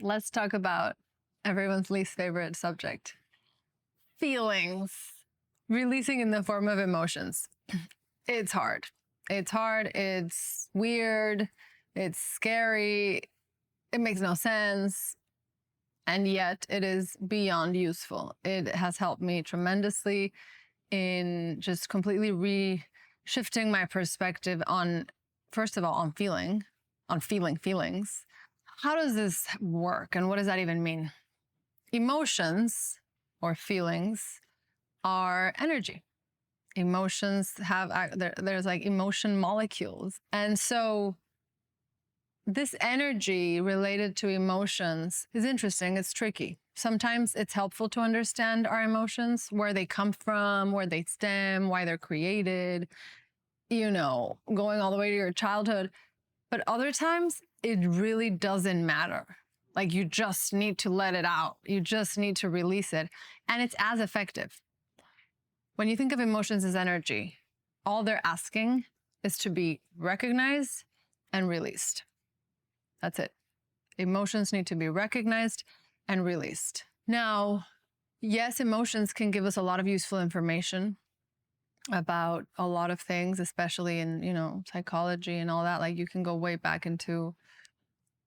let's talk about everyone's least favorite subject. Feelings. Releasing in the form of emotions. It's hard. It's weird. It's scary. It makes no sense. And yet it is beyond useful. It has helped me tremendously in just completely shifting my perspective on, first of all, on feeling feelings. How does this work and what does that even mean? Emotions or feelings are energy. Emotions have, there's like emotion molecules. And so this energy related to emotions is interesting. It's tricky. Sometimes it's helpful to understand our emotions, where they come from, where they stem, why they're created, going all the way to your childhood. But other times it really doesn't matter. Like, you just need to let it out. You just need to release it. And it's as effective. When you think of emotions as energy, all they're asking is to be recognized and released. That's it. Emotions need to be recognized and released. Now, yes, emotions can give us a lot of useful information about a lot of things, especially in, psychology and all that. Like, you can go way back into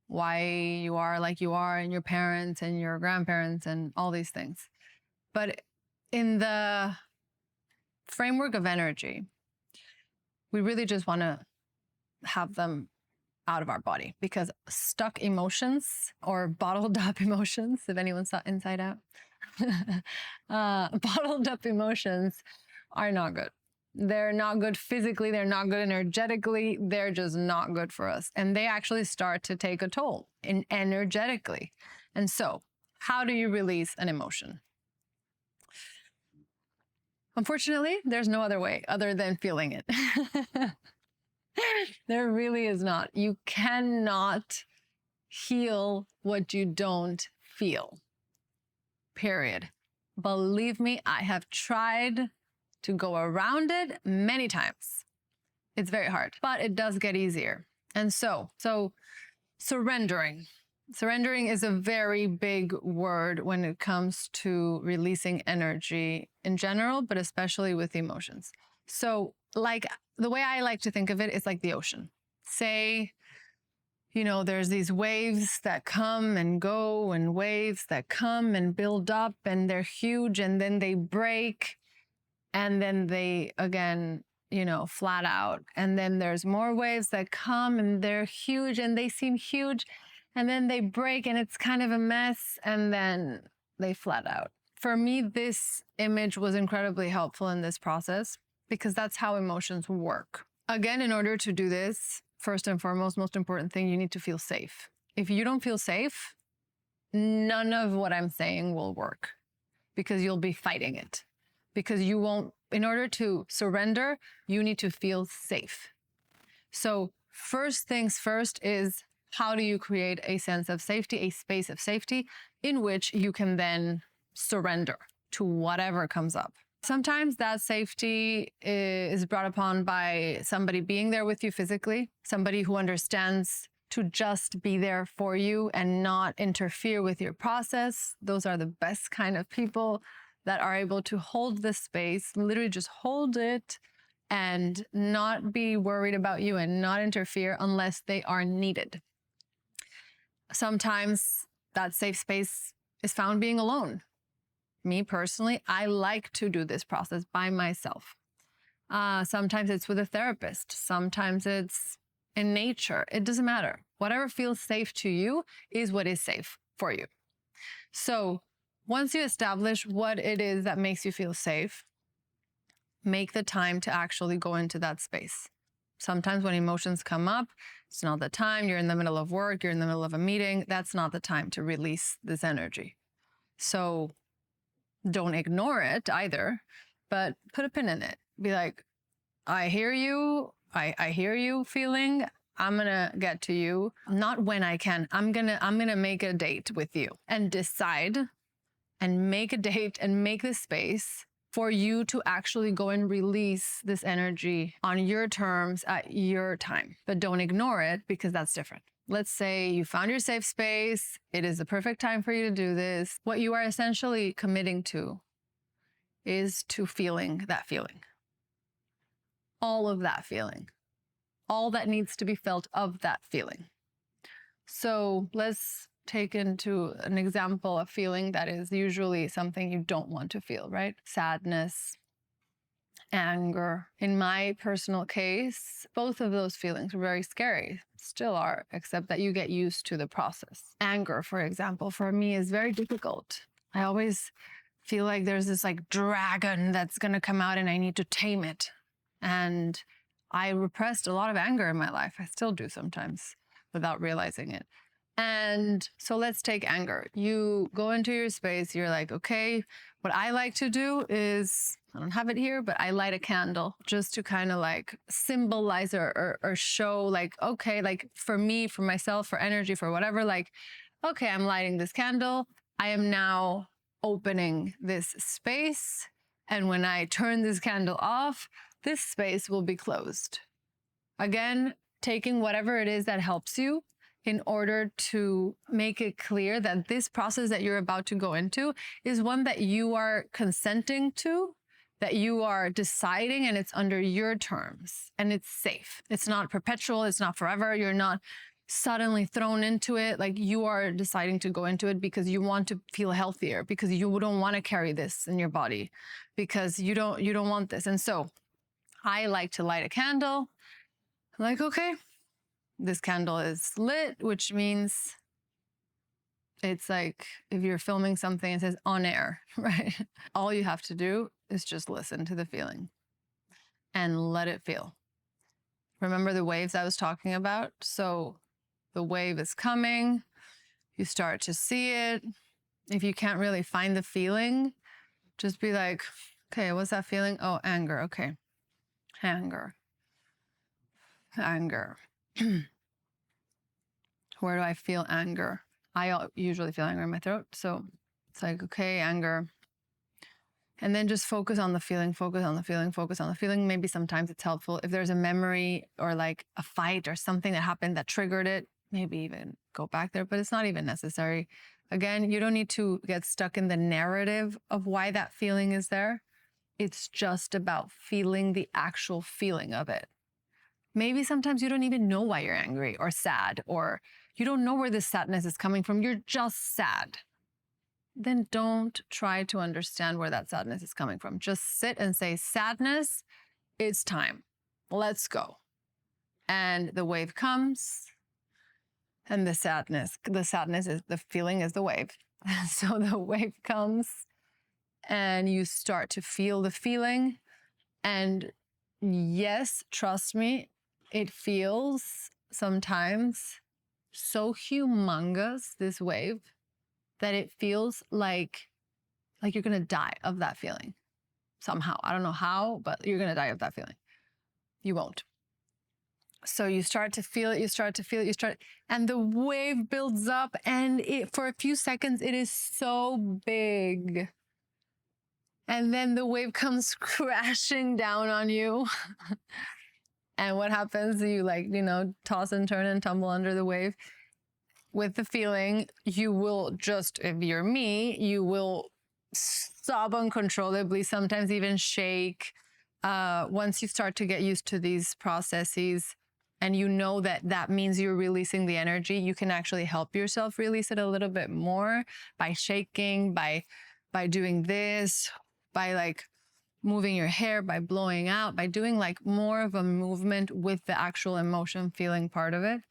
why you are like you are, and your parents and your grandparents and all these things. But in the framework of energy, we really just want to have them out of our body, because stuck emotions or bottled up emotions, if anyone's not Inside Out, bottled up emotions are not good. They're not good physically. They're not good energetically. They're just not good for us. And they actually start to take a toll energetically. And so, how do you release an emotion? Unfortunately, there's no other way other than feeling it. There really is not. You cannot heal what you don't feel. Period. Believe me, I have tried to go around it many times. It's very hard, but it does get easier. And so surrendering. Surrendering is a very big word when it comes to releasing energy in general, but especially with emotions. So, like, the way I like to think of it is like the ocean. Say, there's these waves that come and go, and waves that come and build up, and they're huge, and then they break, and then they again, flat out. And then there's more waves that come and they're huge and they seem huge, and then they break and it's kind of a mess, and then they flat out. For me, this image was incredibly helpful in this process, because that's how emotions work. Again, in order to do this, first and foremost, most important thing, you need to feel safe. If you don't feel safe, none of what I'm saying will work, because you'll be fighting it. Because you won't, in order to surrender, you need to feel safe. So first things first is, how do you create a sense of safety, a space of safety in which you can then surrender to whatever comes up? Sometimes that safety is brought upon by somebody being there with you physically, somebody who understands to just be there for you and not interfere with your process. Those are the best kind of people that are able to hold the space, literally just hold it and not be worried about you and not interfere unless they are needed. Sometimes that safe space is found being alone. Me personally, I like to do this process by myself. Sometimes it's with a therapist. Sometimes it's in nature. It doesn't matter. Whatever feels safe to you is what is safe for you. So once you establish what it is that makes you feel safe, make the time to actually go into that space. Sometimes when emotions come up, it's not the time. You're in the middle of work, you're in the middle of a meeting. That's not the time to release this energy. So don't ignore it either, but put a pin in it. Be like, I hear you. I hear you feeling. I'm going to get to you. Not when I can. I'm going to make a date with you and decide and make a date and make the space for you to actually go and release this energy on your terms at your time. But don't ignore it, because that's different. let's say you found your safe space. It is the perfect time for you to do this. What you are essentially committing to is to feeling that feeling. All of that feeling. All that needs to be felt of that feeling. So let's take into an example of feeling that is usually something you don't want to feel, right? Sadness, anger. In my personal case, both of those feelings are very scary, still are, except that you get used to the process. Anger, for example, for me is very difficult. I always feel like there's this like dragon that's going to come out and I need to tame it. And I repressed a lot of anger in my life. I still do sometimes without realizing it. And so let's take anger. You go into your space, you're like, okay, what I like to do is, I don't have it here, but I light a candle just to kind of like symbolize or show like, okay, like for me, for myself, for energy, for whatever, like, okay, I'm lighting this candle. I am now opening this space. And when I turn this candle off, this space will be closed. Again, taking whatever it is that helps you in order to make it clear that this process that you're about to go into is one that you are consenting to, that you are deciding, and it's under your terms and it's safe. It's not perpetual. It's not forever. You're not suddenly thrown into it. Like you are deciding to go into it because you want to feel healthier, because you don't want to carry this in your body, because you don't want this. And so I like to light a candle. I'm like, okay, this candle is lit, which means it's like if you're filming something, it says on air, right? All you have to do is just listen to the feeling and let it feel. Remember the waves I was talking about? So the wave is coming, you start to see it. If you can't really find the feeling, just be like, okay, what's that feeling? Oh, anger. Okay. Anger. Anger. Where do I feel anger? I usually feel anger in my throat. So it's like, okay, anger. And then just focus on the feeling, focus on the feeling, focus on the feeling. Maybe sometimes it's helpful if there's a memory or like a fight or something that happened that triggered it, maybe even go back there, but it's not even necessary. Again, you don't need to get stuck in the narrative of why that feeling is there. It's just about feeling the actual feeling of it. Maybe sometimes you don't even know why you're angry or sad, or you don't know where this sadness is coming from. You're just sad. Then don't try to understand where that sadness is coming from. Just sit and say, sadness, it's time. Let's go. And the wave comes, and the sadness is, the feeling is the wave. So the wave comes and you start to feel the feeling. And yes, trust me, it feels sometimes so humongous, this wave, that it feels like you're going to die of that feeling somehow. I don't know how, but you're going to die of that feeling. You won't. So you start to feel it, and the wave builds up, and for a few seconds, it is so big. And then the wave comes crashing down on you. And what happens? You toss and turn and tumble under the wave. With the feeling, you will just, if you're me, you will sob uncontrollably, sometimes even shake. Once you start to get used to these processes and you know that means you're releasing the energy, you can actually help yourself release it a little bit more by shaking, by doing this, by like moving your hair, by blowing out, by doing like more of a movement with the actual emotion feeling part of it.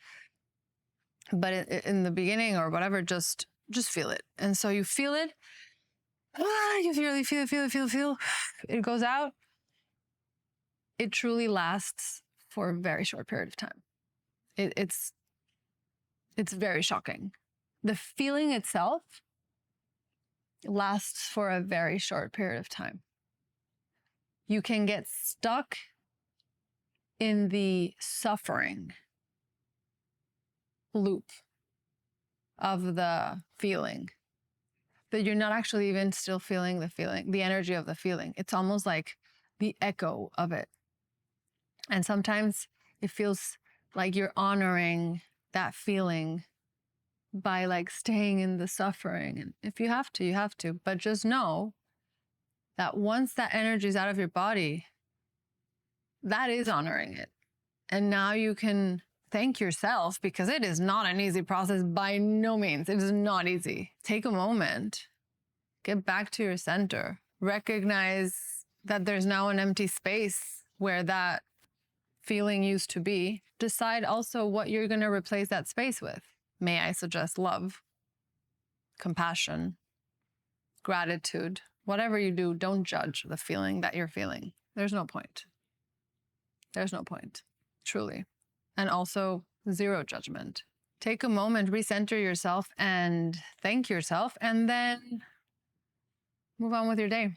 But in the beginning or whatever, just feel it. And so you feel it. You really feel. It goes out. It truly lasts for a very short period of time. It's very shocking. The feeling itself lasts for a very short period of time. You can get stuck in the suffering loop of the feeling, that you're not actually even still feeling the energy of the feeling. It's almost like the echo of it. And sometimes it feels like you're honoring that feeling by like staying in the suffering. And if you have to, you have to. But just know that once that energy is out of your body, that is honoring it. And now you can thank yourself, because it is not an easy process by no means. It is not easy. Take a moment, get back to your center, recognize that there's now an empty space where that feeling used to be. Decide also what you're going to replace that space with. May I suggest love, compassion, gratitude? Whatever you do, don't judge the feeling that you're feeling. There's no point. There's no point, truly. And also zero judgment. Take a moment, recenter yourself and thank yourself, and then move on with your day.